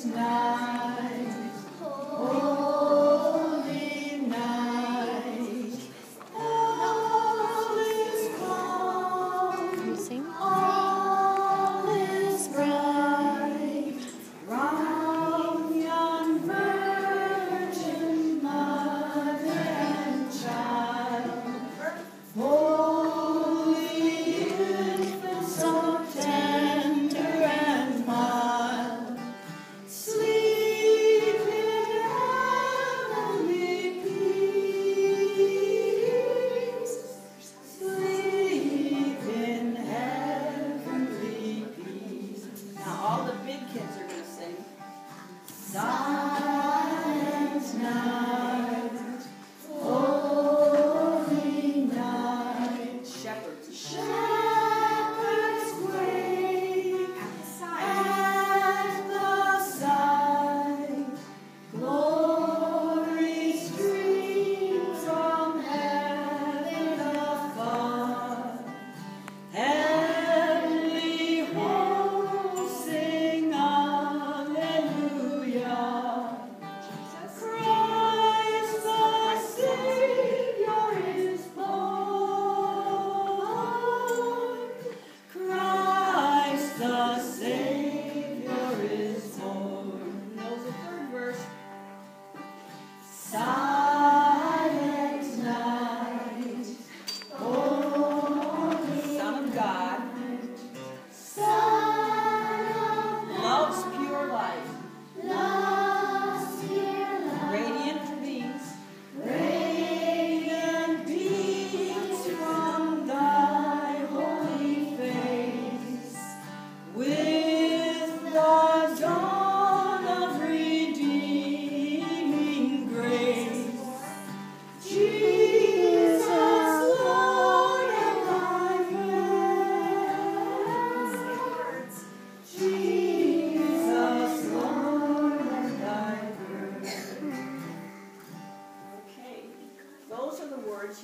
night, holy night, all is calm, all is bright, round yon virgin mother and child, holy infant so tender and mild, sleep in heavenly peace, sleep in heavenly peace. Now all the big kids are going to sing. Silent night, holy night, shepherds wake at the sight, glory streams from heaven afar, heavenly hosts sing Alleluia. Christ the Savior is born. Christ the Savior is born. Knows the third verse. Silent night, holy Son of God, Son of love's pure light, love's pure light, radiant beams from thy holy face, with the dawn of redeeming grace. Jesus, Lord, and thy birth. Jesus, Lord, and thy birth. Okay, those are the words you